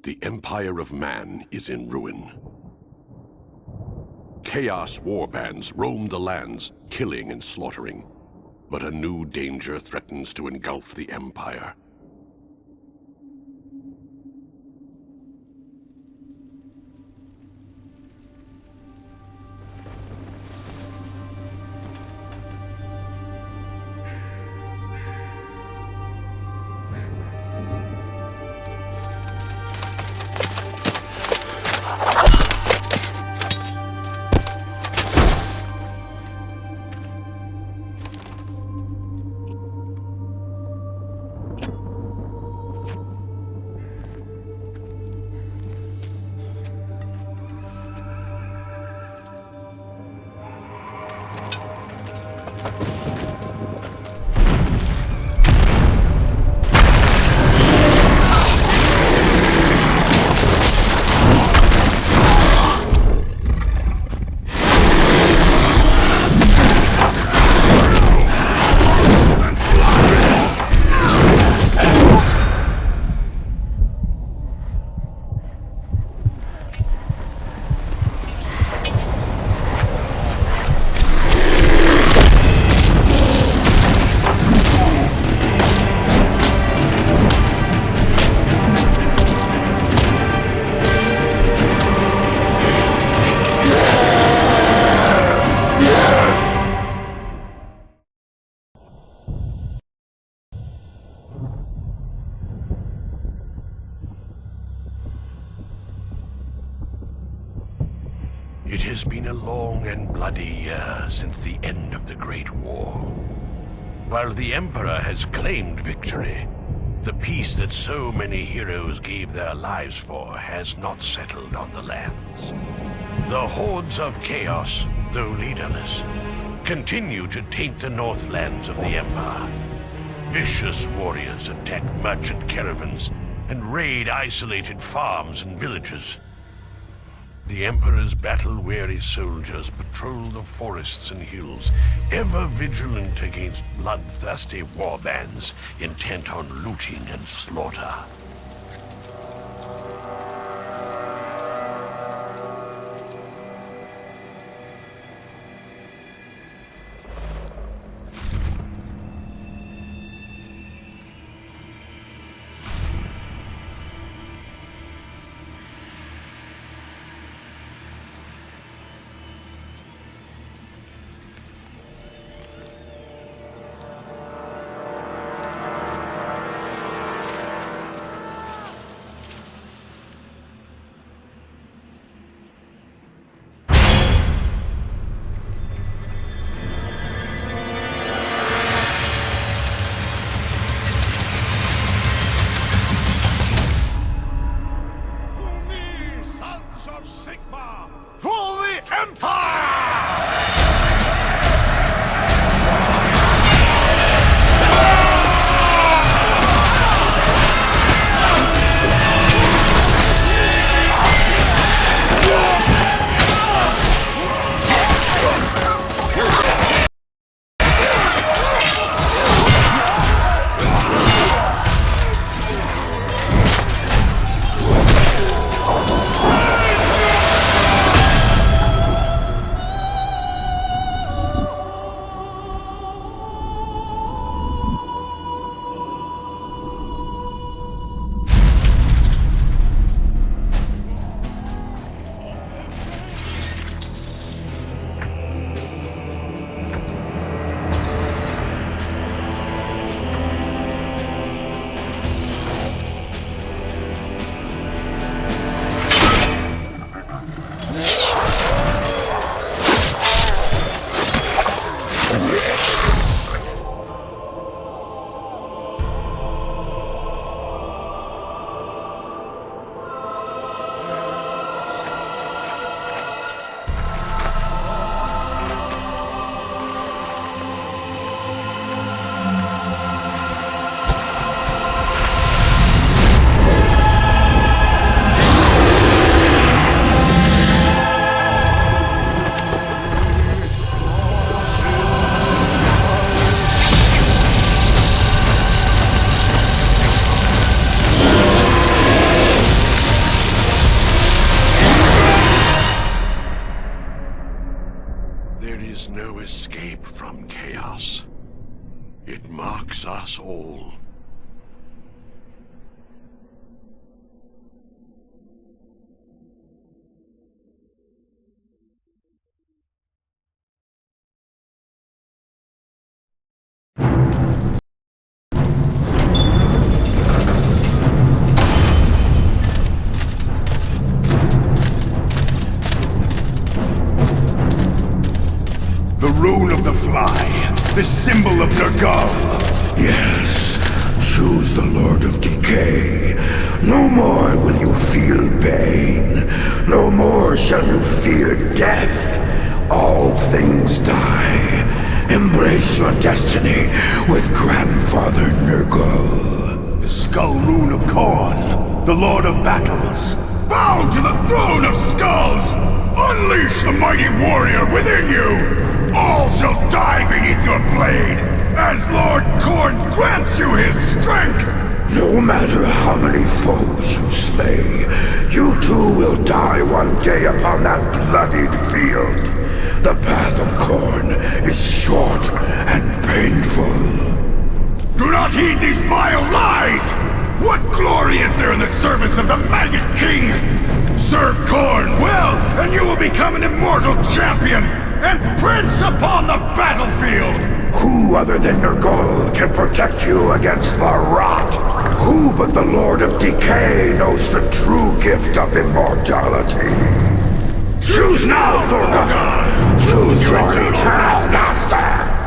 The Empire of Man is in ruin. Chaos warbands roam the lands, killing and slaughtering. But a new danger threatens to engulf the Empire. It has been a long and bloody year since the end of the Great War. While the Emperor has claimed victory, the peace that so many heroes gave their lives for has not settled on the lands. The hordes of chaos, though leaderless, continue to taint the northlands of the Empire. Vicious warriors attack merchant caravans and raid isolated farms and villages. The Emperor's battle-weary soldiers patrol the forests and hills, ever vigilant against bloodthirsty warbands intent on looting and slaughter. escape from chaos. It marks us all. The rune of the fly, the symbol of Nergal. Yes, choose the Lord of Decay. No more will you feel pain. No more shall you fear death. All things die. Embrace your destiny with Grandfather Nergal. The skull rune of Khorne, the Lord of Battles. Bow to the throne of skulls! Unleash the mighty warrior within you! All shall die beneath your blade, as Lord Khorne grants you his strength! No matter how many foes you slay, you too will die one day upon that bloodied field. The path of Khorne is short and painful. Do not heed these vile lies! What glory is there in the service of the Maggot King? Serve Khorne well, and you will become an immortal champion! And prince upon the battlefield! Who other than Nergal can protect you against the rot? Who but the Lord of Decay knows the true gift of immortality? Choose now, Thorga! Choose your eternal master!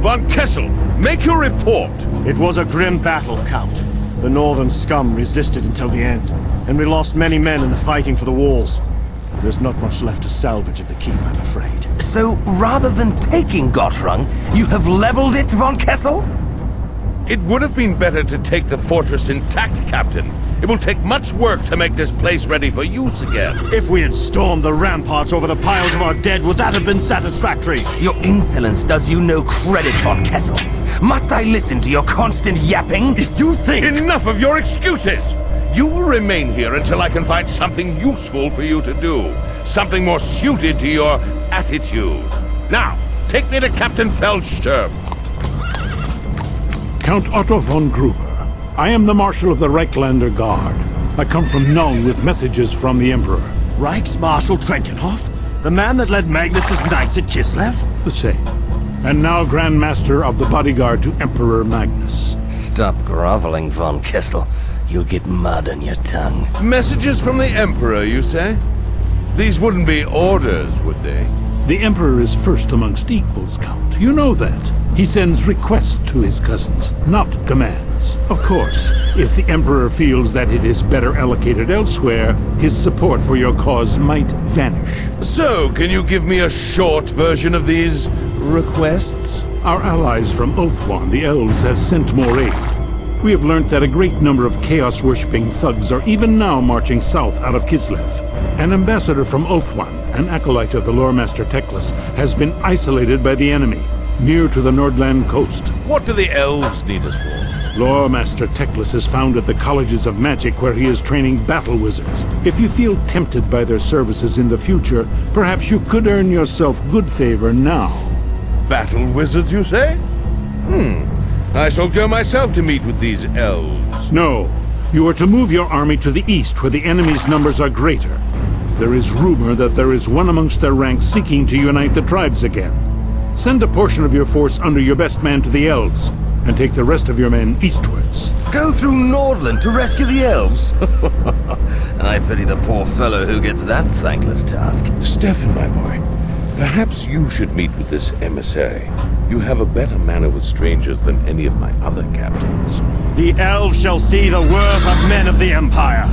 Von Kessel, make your report! It was a grim battle, Count. The northern scum resisted until the end, and we lost many men in the fighting for the walls. There's not much left to salvage of the keep, I'm afraid. So, rather than taking Gottrung, you have leveled it, Von Kessel? It would have been better to take the fortress intact, Captain. It will take much work to make this place ready for use again. If we had stormed the ramparts over the piles of our dead, would that have been satisfactory? Your insolence does you no credit, Von Kessel. Must I listen to your constant yapping? If you think— Enough of your excuses! You will remain here until I can find something useful for you to do. Something more suited to your attitude. Now, take me to Captain Feldsturm. Count Otto von Gruber. I am the Marshal of the Reichslander Guard. I come from Nuln with messages from the Emperor. Reichsmarshal Trenkenhoff? The man that led Magnus's knights at Kislev? The same. And now Grand Master of the Bodyguard to Emperor Magnus. Stop groveling, Von Kessel. You'll get mud on your tongue. Messages from the Emperor, you say? These wouldn't be orders, would they? The Emperor is first amongst equals, Count. You know that. He sends requests to his cousins, not commands. Of course, if the Emperor feels that it is better allocated elsewhere, his support for your cause might vanish. So, can you give me a short version of these requests? Our allies from Ulthuan, the elves, have sent more aid. We have learnt that a great number of chaos-worshipping thugs are even now marching south out of Kislev. An ambassador from Ulthuan, an acolyte of the Loremaster Teclis, has been isolated by the enemy, near to the Nordland coast. What do the elves need us for? Loremaster Teclis has founded the colleges of magic where he is training battle wizards. If you feel tempted by their services in the future, perhaps you could earn yourself good favor now. Battle wizards, you say? I shall go myself to meet with these elves. No. You are to move your army to the east where the enemy's numbers are greater. There is rumor that there is one amongst their ranks seeking to unite the tribes again. Send a portion of your force under your best man to the elves, and take the rest of your men eastwards. Go through Nordland to rescue the elves? I pity the poor fellow who gets that thankless task. Stefan, my boy, perhaps you should meet with this emissary. You have a better manner with strangers than any of my other captains. The elves shall see the worth of men of the Empire.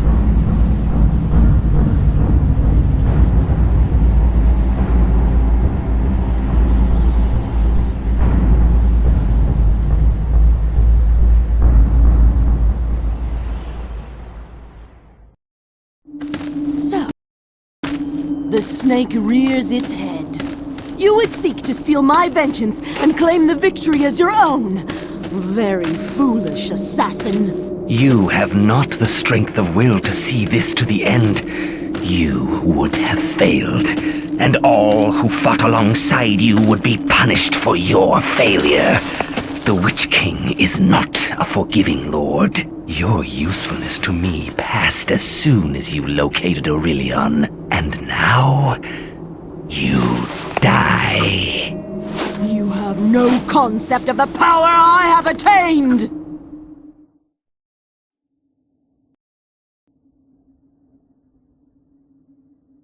this snake rears its head. You would seek to steal my vengeance and claim the victory as your own. Very foolish assassin. You have not the strength of will to see this to the end. You would have failed, and all who fought alongside you would be punished for your failure. The Witch King is not a forgiving lord. Your usefulness to me passed as soon as you located Aurelion, and now you die. You have no concept of the power I have attained!